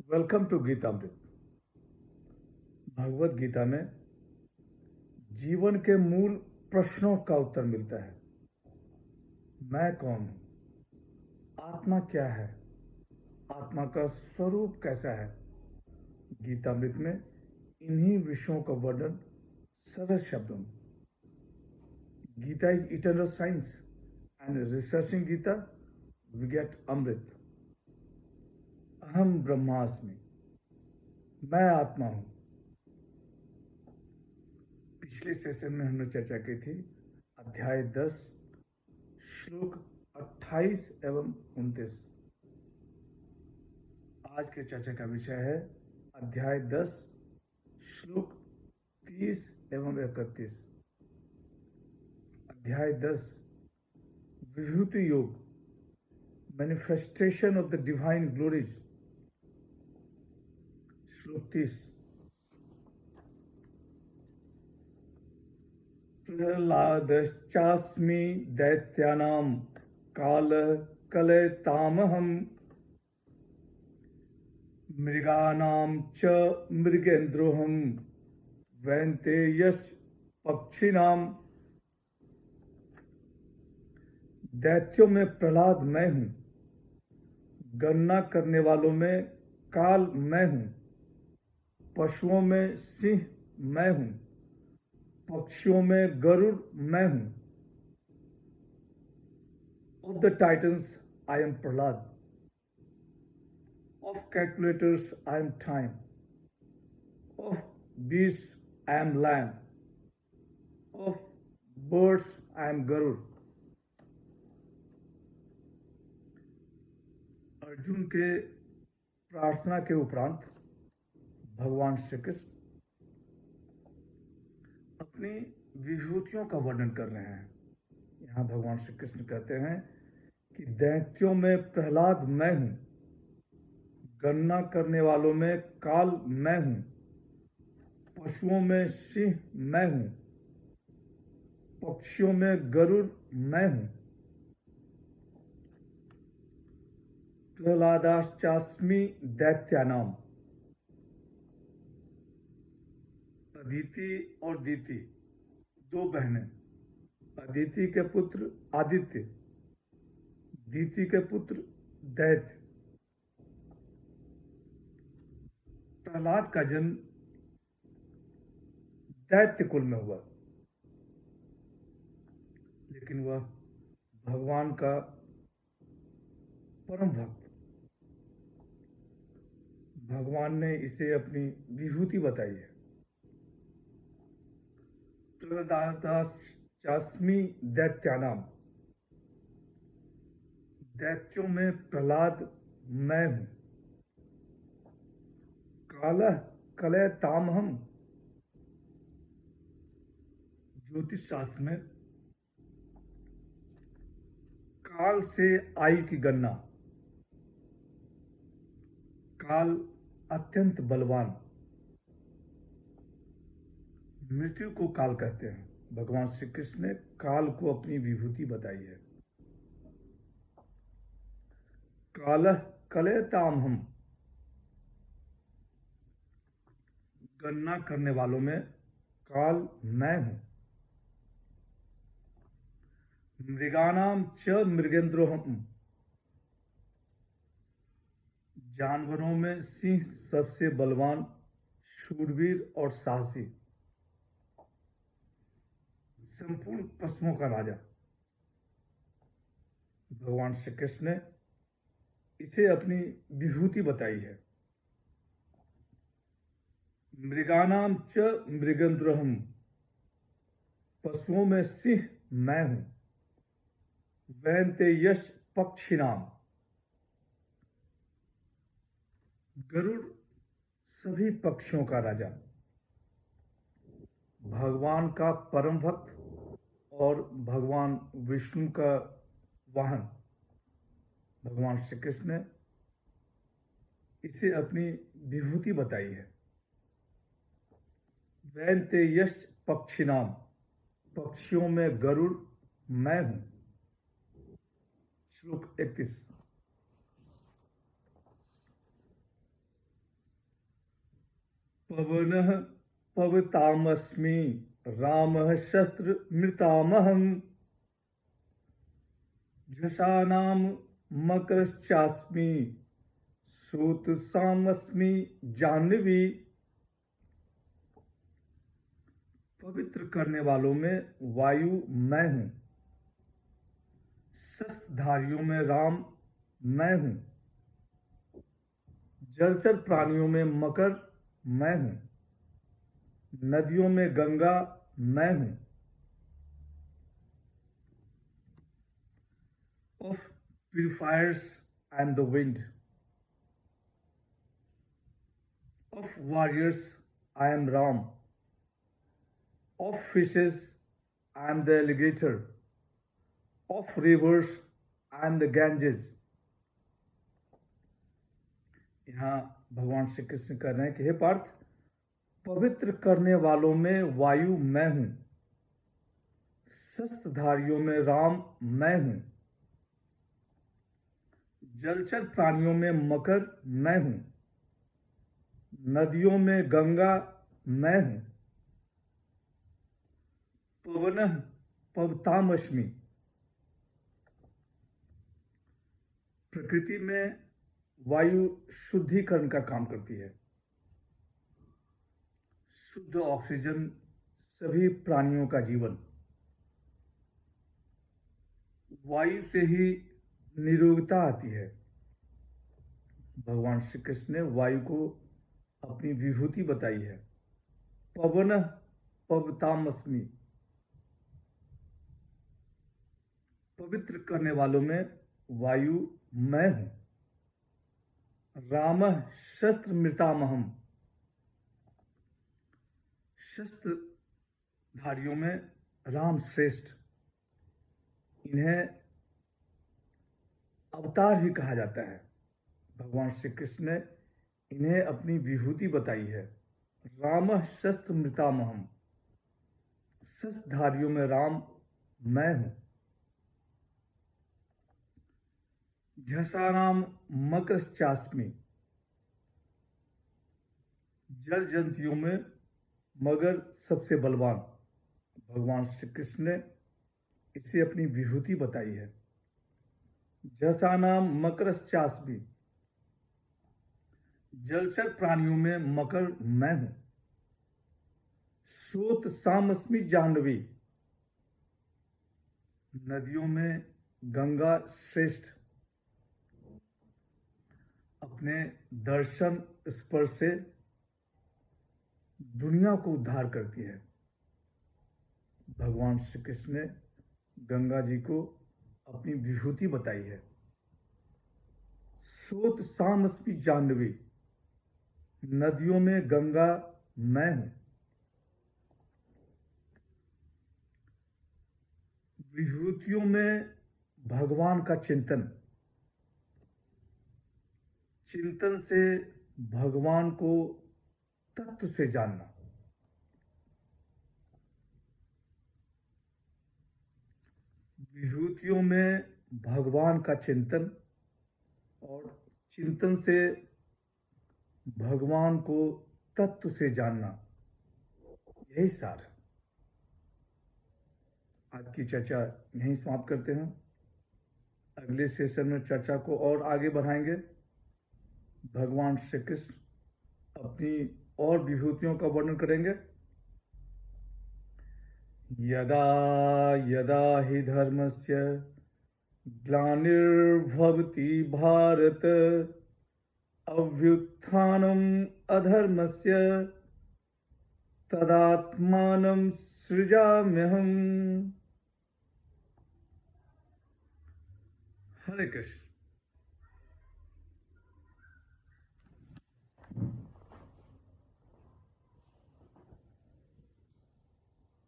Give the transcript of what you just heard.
Welcome to Geetamrit. Bhagavad Gita में जीवन के मूल प्रश्नों का उत्तर मिलता है। मैं कौन हूँ? आत्मा क्या है? आत्मा का स्वरूप कैसा है? गीतामृत में इन्हीं विषयों का वर्णन सरल शब्दों में। Gita is eternal science and researching Gita we get amrit. अहम ब्रह्मास्मि, मैं आत्मा हूँ। पिछले सेशन में हमने चर्चा की थी अध्याय 10 श्लोक 28 एवं 29। आज के चर्चा का विषय है अध्याय 10 श्लोक 30 एवं 31। अध्याय 10 Vibhuti Yoga, manifestation of the divine glories. श्लोक 30 प्रहलादश्चास्मि दैत्यानां काल कलयतामहम् मृगाणां च मृगेन्द्रोऽहं वैन्तेयश्च पक्षिणां। दैत्यों में प्रहलाद मैं हूँ, गणना करने वालों में काल मैं हूँ, पशुओं में सिंह मैं हूँ, पक्षियों में गरुड़ मैं हूँ। Of the titans I am Prahlad, of calculators I am time, of beasts I am lamb, of birds I am Garud। Arjun के प्रार्थना के उपरांत भगवान श्री कृष्ण अपनी विभूतियों का वर्णन कर रहे हैं। यहाँ भगवान श्री कृष्ण कहते हैं कि दैत्यों में प्रहलाद मैं हूँ, गणना करने वालों में काल मैं हूँ, पशुओं में सिंह मैं हूँ, पक्षियों में गरुड़ मैं हूँ। प्रहलादाश्चास्मि दैत्यानाम। अदिति और दीति दो बहनें, अदिति के पुत्र आदित्य, दीति के पुत्र दैत्य। प्रहलाद का जन्म दैत्य कुल में हुआ, लेकिन वह भगवान का परम भक्त। भगवान ने इसे अपनी विभूति बताई है। प्रहलादाश्चास्मि दैत्यानाम, दैत्यों में प्रहलाद मैं हूं। कालः कलयतामहम्, ज्योतिष शास्त्र में काल से आयु की गणना। काल अत्यंत बलवान, मृत्यु को काल कहते हैं। भगवान श्री कृष्ण ने काल को अपनी विभूति बताई है। कालः कलयतामहम्, गणना करने वालों में काल मैं हूं। मृगाणाम च मृगेन्द्रोऽहम्, जानवरों में सिंह सबसे बलवान, शूरवीर और साहसी, संपूर्ण पशुओं का राजा। भगवान श्री कृष्ण ने इसे अपनी विभूति बताई है। मृगाणाम च मृगेन्द्रोऽहम्, पशुओं में सिंह मैं हूं। वैन्तेयश्च पक्षिणाम, गरुड़ सभी पक्षियों का राजा। भगवान का परम भक्त और भगवान विष्णु का वाहन भगवान श्री कृष्ण ने इसे अपनी विभूति बताई है। वैन्तेयश्च पक्षिणाम, पक्षियों में गरुड़ मैं हूं। श्लोक 31। पवनः पवतामस्मि रामः शस्त्रमृतामहम् झषाणां मकरश्चास्मि श्रोतसामस्मि जाह्नवी। पवित्र करने वालों में वायु मैं हूं, शस्त्रधारियों में राम मैं हूं, जलचर प्राणियों में मकर मैं हूं, नदियों में गंगा मैं हूं। Of purifiers I am the wind, of warriors I am Ram, of fishes I am the alligator, of rivers I am the Ganges। यहाँ भगवान श्री कृष्ण कह रहे हैं कि हे पार्थ, पवित्र करने वालों में वायु मैं हूं, शस्त्रधारियों में राम मैं हूं, जलचर प्राणियों में मकर मैं हूं, नदियों में गंगा मैं हूं। पवनः पवतामस्मि, प्रकृति में वायु शुद्धिकरण का काम करती है। शुद्ध ऑक्सीजन सभी प्राणियों का जीवन। वायु से ही निरोगता आती है। भगवान श्री कृष्ण ने वायु को अपनी विभूति बताई है। पवनः पवतामस्मि, पवित्र करने वालों में वायु मैं हूं। रामः शस्त्रमृतामहम्, शस्त्रधारियों में राम श्रेष्ठ। इन्हें अवतार भी कहा जाता है। भगवान श्री कृष्ण ने इन्हें अपनी विभूति बताई है। रामः शस्त्रमृतामहम्, शस्त्रधारियों में राम मैं हूं। झषाणां मकरश्चास्मि, जल जंतुओं में मगर सबसे बलवान। भगवान श्री कृष्ण ने इसे अपनी विभूति बताई है। झषाणां मकरश्चास्मि, जलचर प्राणियों में मकर मैं हूं। श्रोतसामस्मि जाह्नवी, नदियों में गंगा श्रेष्ठ। अपने दर्शन स्पर्श से दुनिया को उद्धार करती है। भगवान श्री कृष्ण ने गंगा जी को अपनी विभूति बताई है। श्रोतसामस्मि जाह्नवी, नदियों में गंगा मैं हूं। विभूतियों में भगवान का चिंतन, चिंतन से भगवान को तत्व से जानना। विभूतियों में भगवान का चिंतन और चिंतन से भगवान को तत्व से जानना, यही सार है। आज की चर्चा यहीं समाप्त करते हैं। अगले सेशन में चर्चा को और आगे बढ़ाएंगे। भगवान श्री कृष्ण अपनी और विभूतियों का वर्णन करेंगे। यदा यदा हि धर्मस्य ग्लानिर्भवति भारत अभ्युत्थानम् अधर्मस्य तदात्मानं सृजाम्यहम्। हरे कृष्ण।